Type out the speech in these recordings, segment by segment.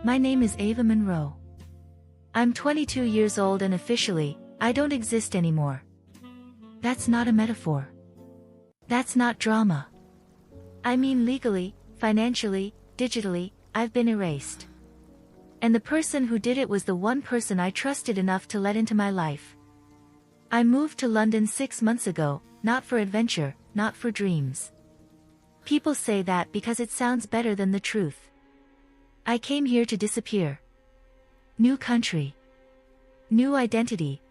My name is Ava Monroe. I'm 22 years old and officially, I don't exist anymore. That's not a metaphor. That's not drama. I mean legally, financially, digitally, I've been erased. And the person who did it was the one person I trusted enough to let into my life. I moved to London 6 months ago, not for adventure, not for dreams. People say that because it sounds better than the truth. I came here to disappear. New country. New identity.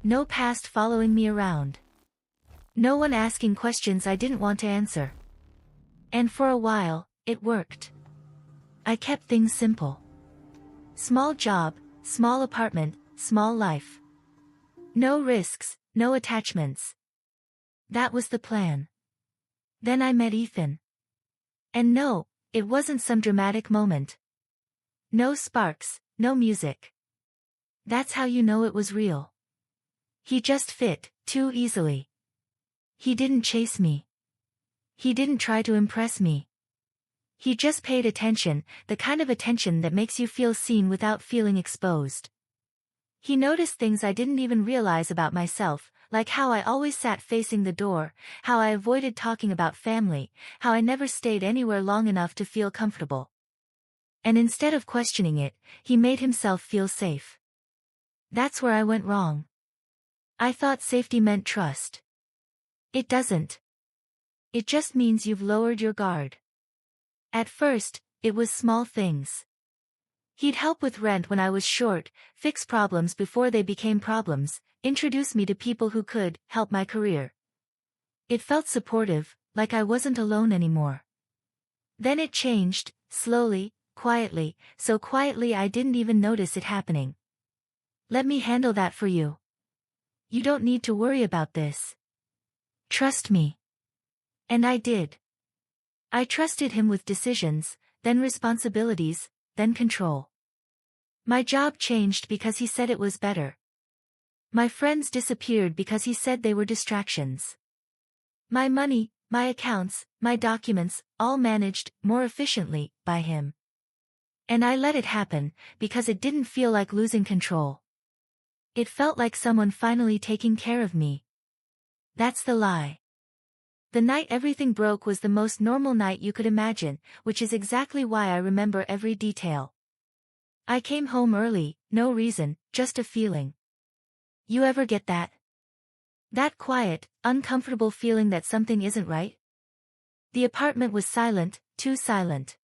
No past following me around. No one asking questions I didn't want to answer. And for a while, it worked. I kept things simple. Small job, small apartment, small life. No risks, no attachments. That was the plan. Then I met Ethan. And no, it wasn't some dramatic moment. No sparks, no music. That's how you know it was real. He just fit, too easily. He didn't chase me. He didn't try to impress me. He just paid attention, the kind of attention that makes you feel seen without feeling exposed. He noticed things I didn't even realize about myself, like how I always sat facing the door, how I avoided talking about family, how I never stayed anywhere long enough to feel comfortable. And instead of questioning it, he made himself feel safe. That's where I went wrong. I thought safety meant trust. It doesn't. It just means you've lowered your guard. At first, it was small things. He'd help with rent when I was short, fix problems before they became problems, introduce me to people who could help my career. It felt supportive, like I wasn't alone anymore. Then it changed, slowly, quietly, so quietly I didn't even notice it happening. Let me handle that for you. You don't need to worry about this. Trust me. And I did. I trusted him with decisions, then responsibilities, then control. My job changed because he said it was better. My friends disappeared because he said they were distractions. My money, my accounts, my documents, all managed, more efficiently, by him. And I let it happen, because it didn't feel like losing control. It felt like someone finally taking care of me. That's the lie. The night everything broke was the most normal night you could imagine, which is exactly why I remember every detail. I came home early, no reason, just a feeling. You ever get that? That quiet, uncomfortable feeling that something isn't right? The apartment was silent, too silent.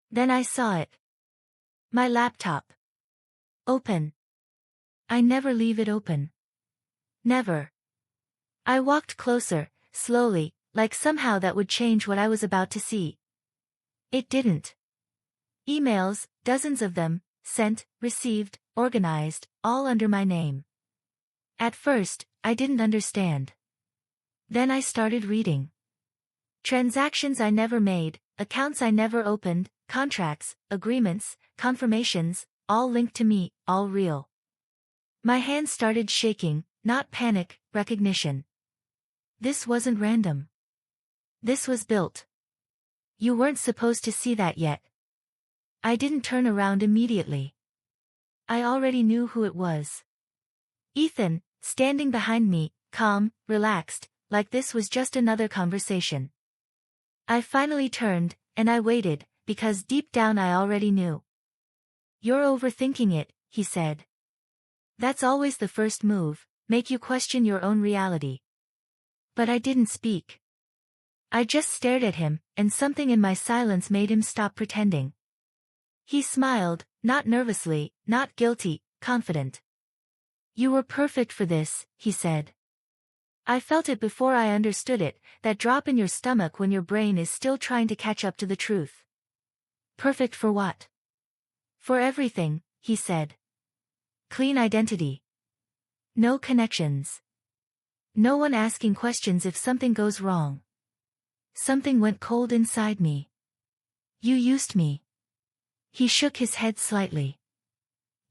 Then I saw it. My laptop. Open. I never leave it open. Never. I walked closer, slowly, like somehow that would change what I was about to see. It didn't. Emails, dozens of them, sent, received, organized, all under my name. At first, I didn't understand. Then I started reading. Transactions I never made, accounts I never opened, contracts, agreements, confirmations, all linked to me, all real. My hands started shaking, not panic, recognition. This wasn't random. This was built. You weren't supposed to see that yet. I didn't turn around immediately. I already knew who it was. Ethan, standing behind me, calm, relaxed, like this was just another conversation. I finally turned, and I waited, because deep down I already knew. You're overthinking it, he said. That's always the first move, make you question your own reality. But I didn't speak. I just stared at him, and something in my silence made him stop pretending. He smiled, not nervously, not guilty, confident. You were perfect for this, he said. I felt it before I understood it, that drop in your stomach when your brain is still trying to catch up to the truth. Perfect for what? For everything, he said. Clean identity. No connections. No one asking questions if something goes wrong. Something went cold inside me. You used me. He shook his head slightly.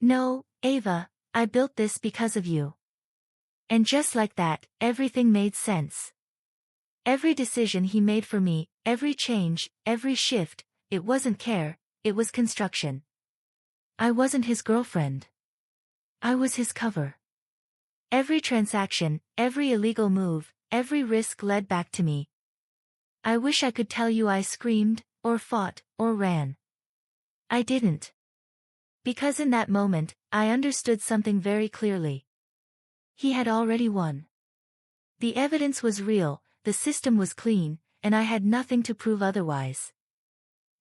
No, Ava, I built this because of you. And just like that, everything made sense. Every decision he made for me, every change, every shift, it wasn't care, it was construction. I wasn't his girlfriend. I was his cover. Every transaction, every illegal move, every risk led back to me. I wish I could tell you I screamed, or fought, or ran. I didn't. Because in that moment, I understood something very clearly. He had already won. The evidence was real, the system was clean, and I had nothing to prove otherwise.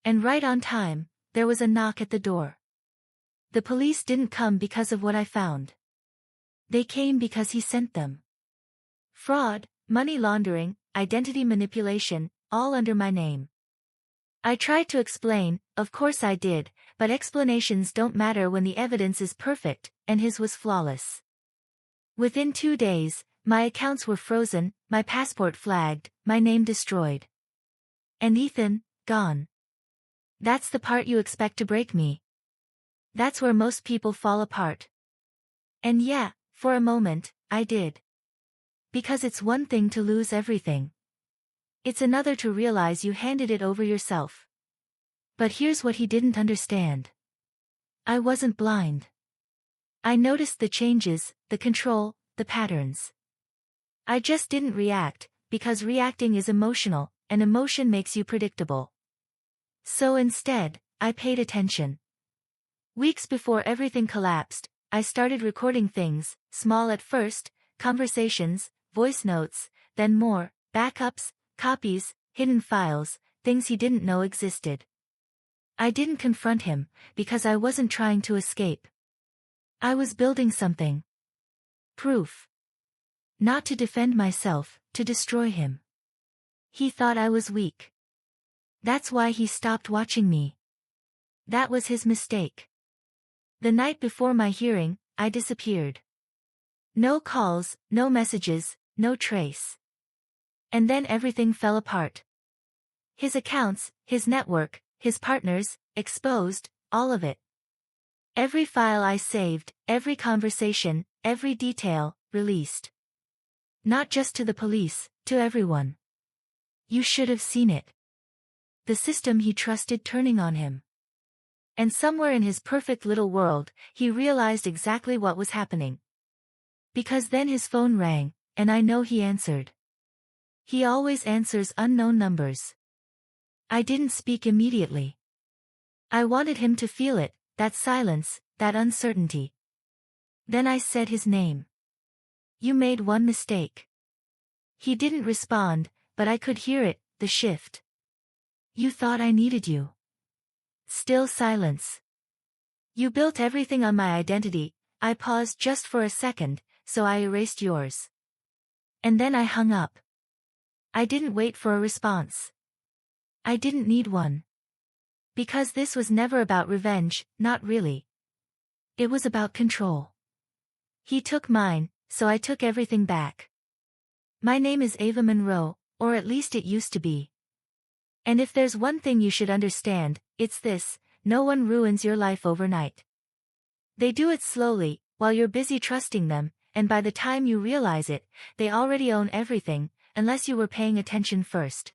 And right on time, there was a knock at the door. The police didn't come because of what I found. They came because he sent them. Fraud, money laundering, identity manipulation, all under my name. I tried to explain, of course I did, but explanations don't matter when the evidence is perfect, and his was flawless. Within 2 days, my accounts were frozen, my passport flagged, my name destroyed. And Ethan, gone. That's the part you expect to break me. That's where most people fall apart. And yeah, for a moment, I did. Because it's one thing to lose everything. It's another to realize you handed it over yourself. But here's what he didn't understand. I wasn't blind. I noticed the changes, the control, the patterns. I just didn't react, because reacting is emotional, and emotion makes you predictable. So instead, I paid attention. Weeks before everything collapsed, I started recording things, small at first, conversations, voice notes, then more, backups, copies, hidden files, things he didn't know existed. I didn't confront him, because I wasn't trying to escape. I was building something. Proof. Not to defend myself, to destroy him. He thought I was weak. That's why he stopped watching me. That was his mistake. The night before my hearing, I disappeared. No calls, no messages, no trace. And then everything fell apart. His accounts, his network, his partners, exposed, all of it. Every file I saved, every conversation, every detail, released. Not just to the police, to everyone. You should have seen it. The system he trusted turning on him. And somewhere in his perfect little world, he realized exactly what was happening. Because then his phone rang, and I know he answered. He always answers unknown numbers. I didn't speak immediately. I wanted him to feel it, that silence, that uncertainty. Then I said his name. You made one mistake. He didn't respond, but I could hear it, the shift. You thought I needed you. Still silence. You built everything on my identity. I paused just for a second, so I erased yours. And then I hung up. I didn't wait for a response. I didn't need one. Because this was never about revenge, not really. It was about control. He took mine, so I took everything back. My name is Ava Monroe, or at least it used to be. And if there's one thing you should understand, it's this: no one ruins your life overnight. They do it slowly, while you're busy trusting them, and by the time you realize it, they already own everything, unless you were paying attention first.